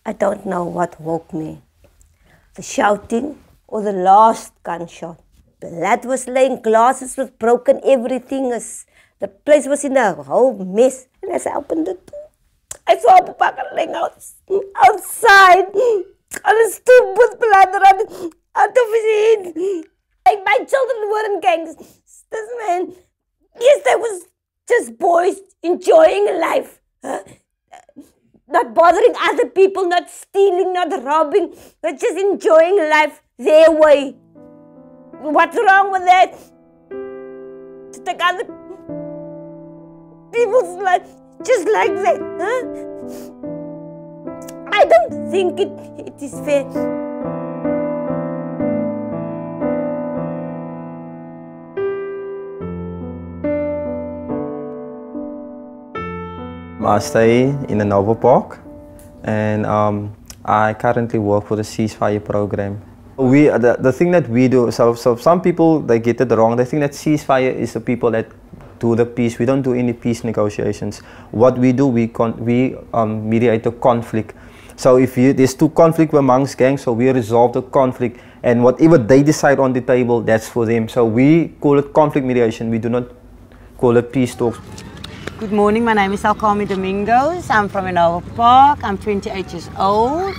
I don't know what woke me. The shouting or the last gunshot. Blood was laying, glasses was broken, everything was... The place was in a whole mess. And as I opened the door, I saw Papa laying outside on a stoop with blood running out of his head. Like my children weren't gangsters, man. Yes, they was just boys enjoying life. Not bothering other people, not stealing, not robbing, but just enjoying life their way. What's wrong with that? To take other people's life just like that, huh? I don't think it is fair. I stay in Hanover Park, and I currently work for the CeaseFire program. The thing that we do, so some people, they get it wrong. They think that CeaseFire is the people that do the peace. We don't do any peace negotiations. What we do, we mediate the conflict. So if there's two conflict amongst gangs, so we resolve the conflict, and whatever they decide on the table, that's for them. So we call it conflict mediation. We do not call it peace talks. Good morning, my name is Delcarmi Domingos. I'm from Hanover Park. I'm 28 years old.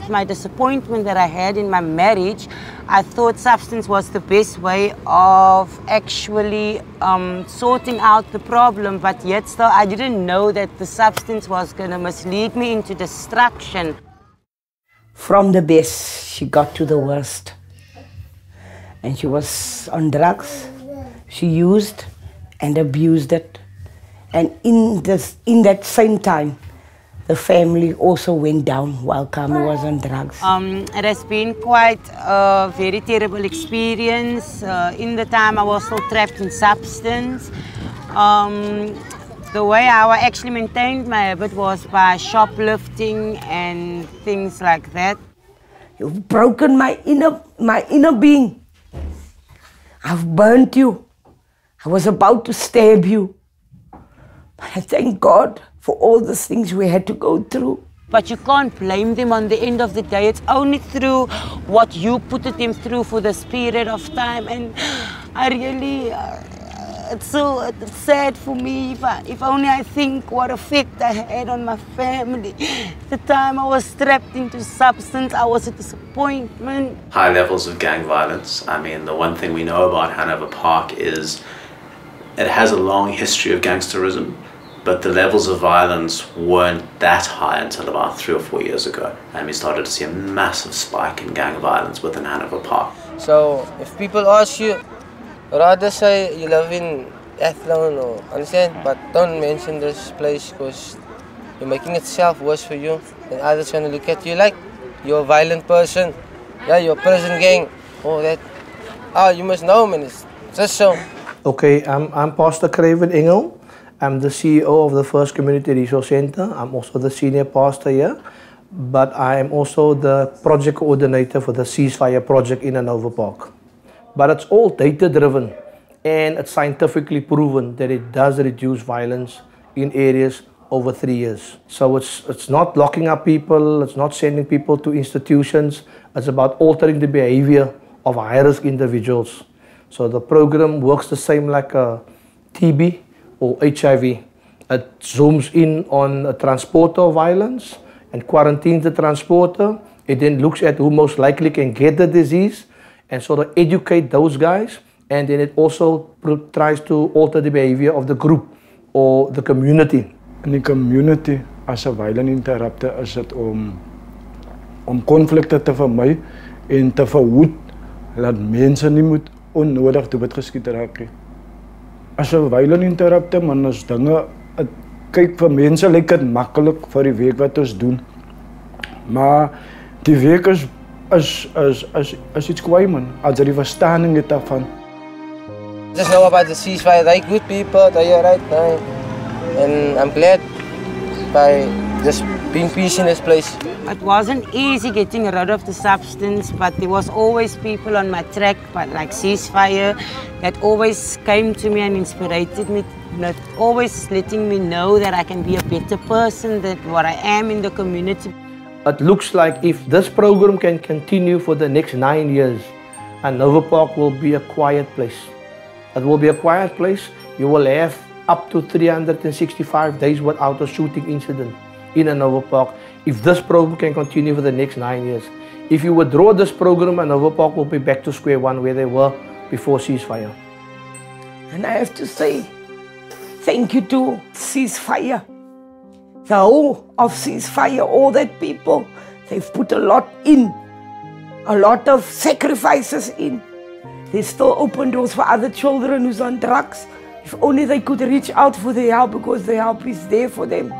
My disappointment that I had in my marriage, I thought substance was the best way of actually sorting out the problem, but yet still I didn't know that the substance was going to mislead me into destruction. From the best, she got to the worst. And she was on drugs. She used and abused it. And in that same time, the family also went down while Kami was on drugs. It has been quite a very terrible experience. In the time I was still trapped in substance. The way how I actually maintained my habit was by shoplifting and things like that. You've broken my inner being. I've burnt you. I was about to stab you. But I thank God for all the things we had to go through. But you can't blame them on the end of the day. It's only through what you put them through for this period of time. And I really, it's sad for me if only I think what effect I had on my family. The time I was trapped into substance, I was a disappointment. High levels of gang violence. I mean, the one thing we know about Hanover Park is it has a long history of gangsterism. But the levels of violence weren't that high until about 3 or 4 years ago. And we started to see a massive spike in gang violence within Hanover Park. So, if people ask you, rather say you live in Athlone or understand, but don't mention this place because you're making itself worse for you. And others going to look at you like you're a violent person. Yeah, you're a prison gang. Oh, that. Oh, you must know, man. It's just so. Okay, I'm Pastor Craveb Engel. I'm the CEO of the First Community Resource Center. I'm also the senior pastor here, but I am also the project coordinator for the CeaseFire project in Hanover Park. But it's all data-driven, and it's scientifically proven that it does reduce violence in areas over 3 years. So it's not locking up people, it's not sending people to institutions, it's about altering the behavior of high-risk individuals. So the program works the same like a TB or HIV. It zooms in on a transporter of violence and quarantines the transporter. It then looks at who most likely can get the disease and sort of educate those guys. And then it also tries to alter the behavior of the group or the community. In the community, as a violent interrupter, is het om conflicten te vermijden en te verhoeden dat mensen niet moet onnodig te word geskiet raak. As 'n violent interrupter, man, as dinge, kyk vir mense lyk dit maklik vir die werk wat ons doen. Maar die werk is iets kwaai, man. As jy die verstaaning het daarvan. Just know about the CeaseFire, they're good people, they're right now. And I'm glad by just being peace in this place. It wasn't easy getting rid of the substance, but there was always people on my track, but like CeaseFire, that always came to me and inspired me, always letting me know that I can be a better person than what I am in the community. It looks like if this program can continue for the next 9 years, Hanover Park will be a quiet place. It will be a quiet place. You will have up to 365 days without a shooting incident in Hanover Park if this program can continue for the next 9 years. If you withdraw this program, Hanover Park will be back to square one where they were before ceasefire. And I have to say, thank you to CeaseFire. The whole of CeaseFire, all that people, they've put a lot in, a lot of sacrifices in. They still open doors for other children who's on drugs. If only they could reach out for the help, because the help is there for them.